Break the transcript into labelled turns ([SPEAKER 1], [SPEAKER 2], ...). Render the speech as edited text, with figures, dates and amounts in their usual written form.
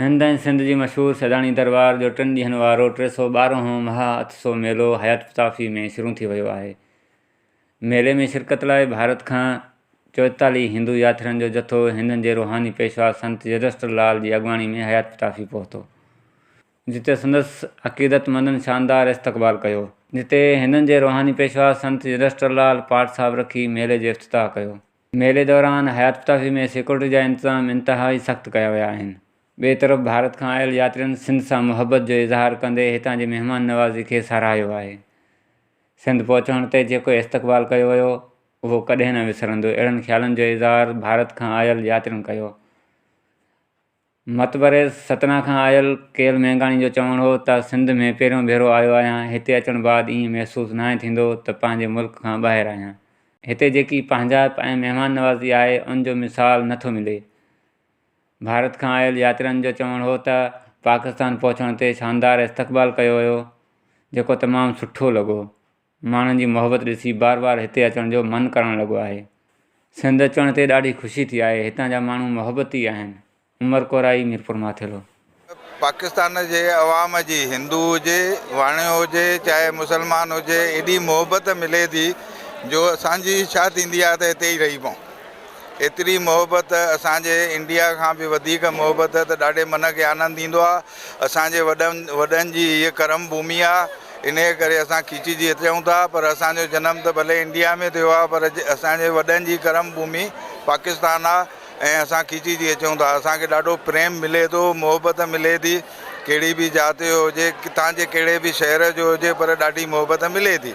[SPEAKER 1] हिंद ऐं सिंध जी मशहूरु सैलानी दरबार जो 3 ॾींहनि वारो 312हों महा अतिसो मेलो हयात पताफ़ी में शुरू थी वियो आहे। मेले में शिरकत लाइ भारत खां 44 हिंदू यात्रियुनि जो जथो हिंदनि जे रूहानी पेशवा संत युधिष्ठिर लाल जी अॻवानी में हयात पताफ़ी पहुतो, जिते संदसि अक़ीदतमंदनि शानदार इस्तक़बाल कयो। जिते हिंदनि जे रूहानी पेशवा संत युधिष्ठिर लाल पाठ साहिब रखी मेले जो इफ़्तिताह कयो। मेले दौरान हयात पताफ़ी में सिक्योरिटी जा इंतज़ाम इंतहाई सख़्तु कया विया आहिनि। ॿिए तरफ़ भारत खां आयल यात्रियुनि सिंध सां मुहबत जो इज़हार कंदे हितां जी महिमान नवाज़ी खे साराहियो आहे। सिंध पहुचण ते जेको इस्तक़बाल कयो वियो उहो कॾहिं न विसरंदो, अहिड़नि ख़्यालनि जो इज़हार भारत खां आयल यात्रियुनि कयो। मतबरे सतना खां आयल केल मेंघाणी जो चवणु हो त सिंध में पहिरियों भेरो आयो आहियां। हिते अचण बाद ईअं महसूसु नाहे थींदो त पंहिंजे मुल्क खां ॿाहिरि आहियां। हिते जेकी पंहिंजाइप ऐं महिमान नवाज़ी आहे उन जो मिसाल नथो मिले। भारत खां आयल यात्रियुनि जो चवणु हो त पाकिस्तान पहुचण ते शानदार इस्तक़बाल कयो वियो, जेको तमामु सुठो लॻो। माण्हुनि जी मुहबत ॾिसी बार बार हिते अचण जो मन करणु लॻो आहे। सिंध अचण ते ॾाढी ख़ुशी थी आहे। हितां जा माण्हू मुहबती आहिनि। उमर कोराई, मीरपुर माथेलो।
[SPEAKER 2] पाकिस्तान जे अवाम जी, हिंदू हुजे, वाणियो हुजे, चाहे मुसलमान हुजे, एॾी मोहबत मिले थी जो असांजी इच्छा थींदी आहे त हिते ई रही पऊं। एतिरी मोहबत असांजे इंडिया खां बि वधीक मोहबत त ॾाढे मन खे आनंद ईंदो आहे। असांजे वॾनि जी हीअ कर्म भूमि आहे, इन करे असां खिचिजी अचूं था। पर असांजो जनम त भले इंडिया में थियो आहे, पर असांजे वॾनि जी कर्म भूमि पाकिस्तान आहे ऐं असां खिचिजी अचूं था। असांखे ॾाढो प्रेम मिले थो, मोहबत मिले थी। कहिड़ी बि जात जो हुजे, किथां जे कहिड़े बि शहर जो हुजे, पर ॾाढी मोहबत मिले थी।